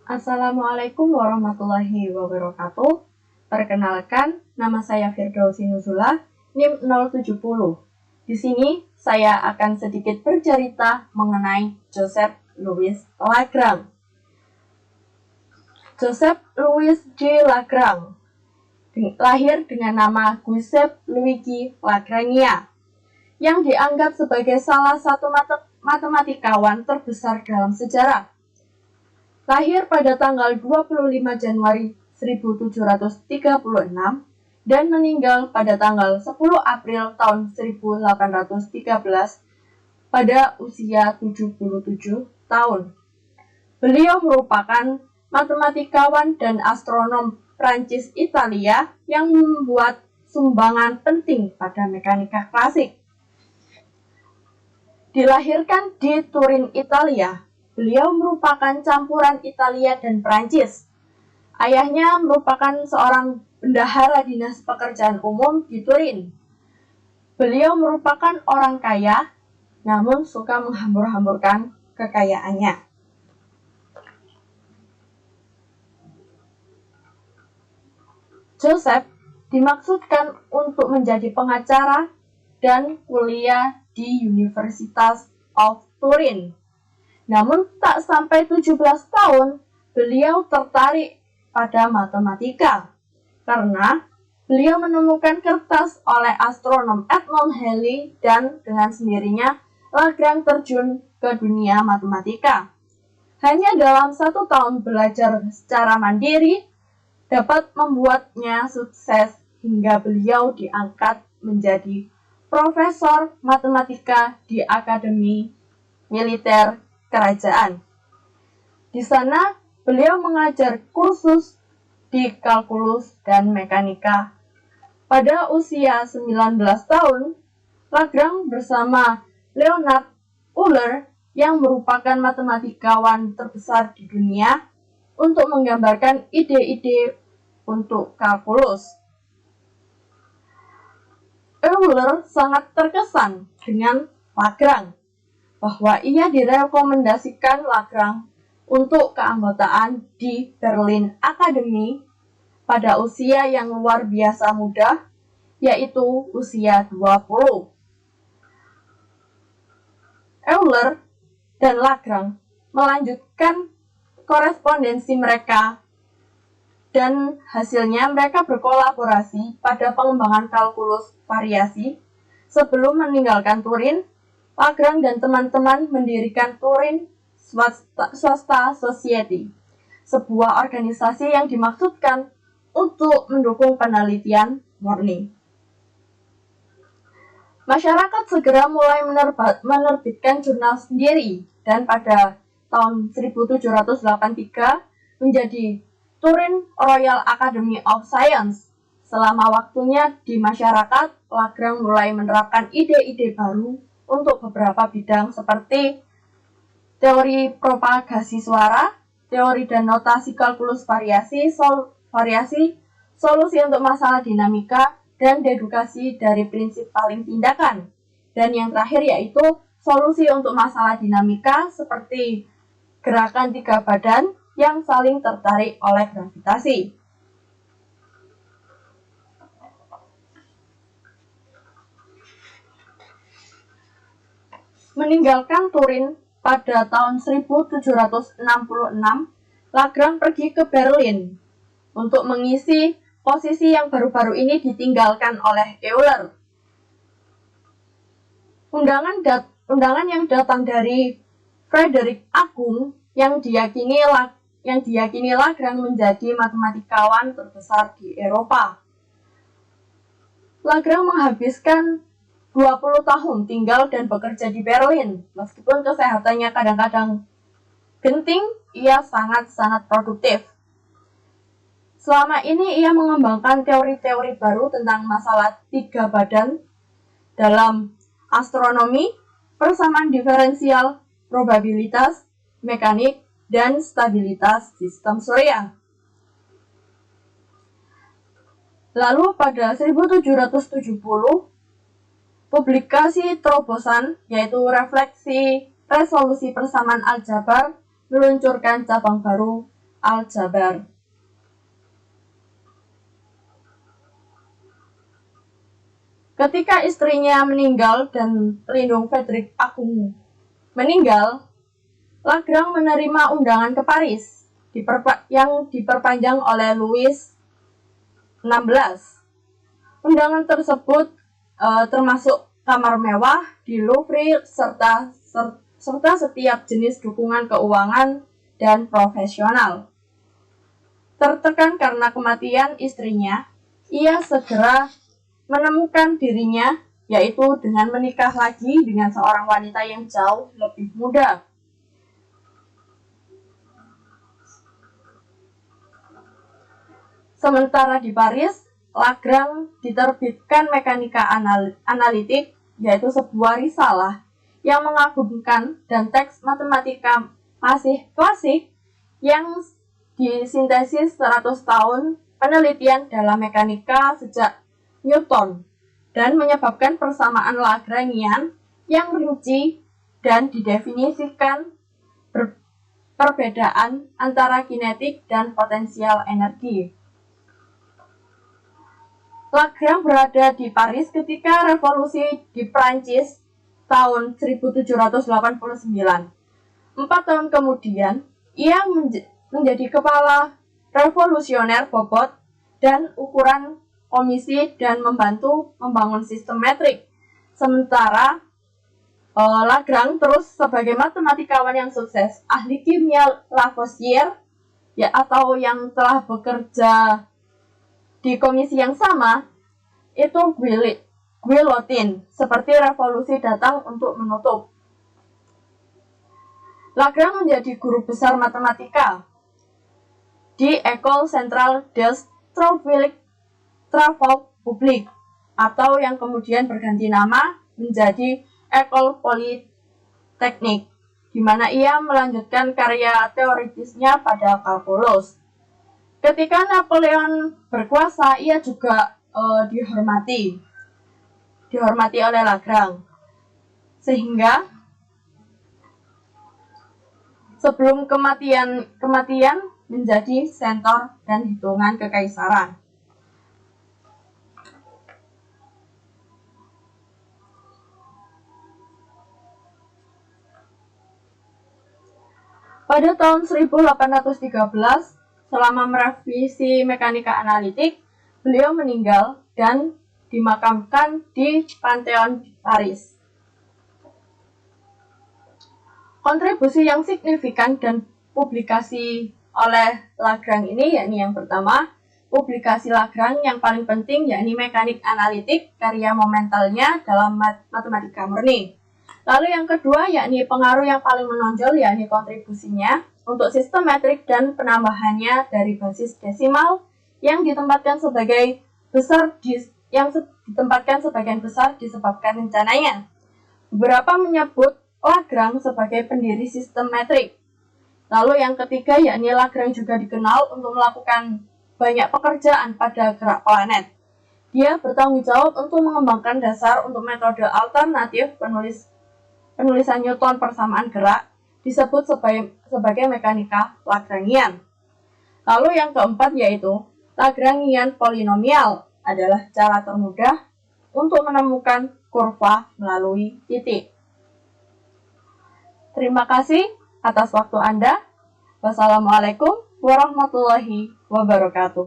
Assalamualaikum warahmatullahi wabarakatuh. Perkenalkan, nama saya Firdausi Nuzula, NIM 070. Di sini saya akan sedikit bercerita mengenai Joseph Louis Lagrange. Joseph Louis J. Lagrange lahir dengan nama Giuseppe Luigi Lagrangia, yang dianggap sebagai salah satu matematikawan terbesar dalam sejarah. Lahir pada tanggal 25 Januari 1736 dan meninggal pada tanggal 10 April tahun 1813 pada usia 77 tahun. Beliau merupakan matematikawan dan astronom Prancis Italia yang membuat sumbangan penting pada mekanika klasik. Dilahirkan di Turin, Italia, beliau merupakan campuran Italia dan Prancis. Ayahnya merupakan seorang bendahara dinas pekerjaan umum di Turin. Beliau merupakan orang kaya, namun suka menghambur-hamburkan kekayaannya. Joseph dimaksudkan untuk menjadi pengacara dan kuliah di Universitas of Turin. Namun tak sampai 17 tahun, beliau tertarik pada matematika karena beliau menemukan kertas oleh astronom Edmond Halley dan dengan sendirinya Lagrange terjun ke dunia matematika. Hanya dalam 1 tahun belajar secara mandiri dapat membuatnya sukses hingga beliau diangkat menjadi profesor matematika di Akademi Militer Kerajaan. Di sana, beliau mengajar kursus di kalkulus dan mekanika. Pada usia 19 tahun, Lagrange bersama Leonhard Euler yang merupakan matematikawan terbesar di dunia untuk menggambarkan ide-ide untuk kalkulus. Euler sangat terkesan dengan Lagrange bahwa ia direkomendasikan Lagrange untuk keanggotaan di Berlin Academy pada usia yang luar biasa muda, yaitu usia 20. Euler dan Lagrange melanjutkan korespondensi mereka dan hasilnya mereka berkolaborasi pada pengembangan kalkulus variasi. Sebelum meninggalkan Turin, Lagrange dan teman-teman mendirikan Turin Swasta Society, sebuah organisasi yang dimaksudkan untuk mendukung penelitian murni. Masyarakat segera mulai menerbitkan jurnal sendiri dan pada tahun 1783 menjadi Turin Royal Academy of Science. Selama waktunya di masyarakat, Lagrange mulai menerapkan ide-ide baru untuk beberapa bidang seperti teori propagasi suara, teori dan notasi kalkulus variasi, solusi untuk masalah dinamika, dan dedukasi dari prinsip paling tindakan. Dan yang terakhir yaitu solusi untuk masalah dinamika seperti gerakan 3 badan yang saling tertarik oleh gravitasi. Meninggalkan Turin pada tahun 1766, Lagrange pergi ke Berlin untuk mengisi posisi yang baru-baru ini ditinggalkan oleh Euler. Undangan yang datang dari Frederick Agung yang diyakini Lagrange menjadi matematikawan terbesar di Eropa. Lagrange menghabiskan 20 tahun tinggal dan bekerja di Berlin. Meskipun kesehatannya kadang-kadang genting, ia sangat-sangat produktif. Selama ini ia mengembangkan teori-teori baru tentang masalah 3 badan dalam astronomi, persamaan diferensial, probabilitas, mekanik, dan stabilitas sistem surya. Lalu pada 1770, publikasi terobosan yaitu refleksi resolusi persamaan aljabar meluncurkan cabang baru aljabar. Ketika istrinya meninggal dan pelindung Frederick Agung meninggal, Lagrange menerima undangan ke Paris yang diperpanjang oleh Louis XVI. Undangan tersebut termasuk kamar mewah di Louvre serta setiap jenis dukungan keuangan dan profesional. Tertekan karena kematian istrinya, ia segera menemukan dirinya, yaitu dengan menikah lagi dengan seorang wanita yang jauh lebih muda. Sementara di Paris, Lagrange diterbitkan Mekanika Analitik, yaitu sebuah risalah yang mengagumkan dan teks matematika masih klasik yang disintesis 100 tahun penelitian dalam mekanika sejak Newton dan menyebabkan persamaan Lagrangian yang rinci dan didefinisikan perbedaan antara kinetik dan potensial energi. Lagrange berada di Paris ketika revolusi di Prancis tahun 1789. 4 tahun kemudian, ia menjadi kepala revolusioner bobot dan ukuran komisi dan membantu membangun sistem metrik. Sementara Lagrange terus sebagai matematikawan yang sukses, ahli kimia Lavoisier atau yang telah bekerja di komisi yang sama, itu guillotine, seperti revolusi datang untuk menutup. Lagrange menjadi guru besar matematika di École Centrale des Travaux Publics, atau yang kemudian berganti nama menjadi École Polytechnique, di mana ia melanjutkan karya teoritisnya pada kalkulus. Ketika Napoleon berkuasa, ia juga dihormati oleh Lagrange, sehingga sebelum kematian menjadi sentor dan hitungan kekaisaran. Pada tahun 1813, selama merevisi mekanika analitik, beliau meninggal dan dimakamkan di Pantheon Paris. Kontribusi yang signifikan dan publikasi oleh Lagrange ini, yakni yang pertama, publikasi Lagrange yang paling penting, yakni mekanik analitik, karya momentalnya dalam matematika murni. Lalu yang kedua, yakni pengaruh yang paling menonjol, yakni kontribusinya untuk sistem metrik dan penambahannya dari basis desimal yang ditempatkan sebagian besar disebabkan rencananya. Beberapa menyebut Lagrange sebagai pendiri sistem metrik. Lalu yang ketiga, yakni Lagrange juga dikenal untuk melakukan banyak pekerjaan pada gerak planet. Dia bertanggung jawab untuk mengembangkan dasar untuk metode alternatif penulisan Newton persamaan gerak, disebut sebagai mekanika Lagrangian. Lalu yang keempat yaitu Lagrangian polinomial adalah cara termudah untuk menemukan kurva melalui titik. Terima kasih atas waktu Anda. Wassalamualaikum warahmatullahi wabarakatuh.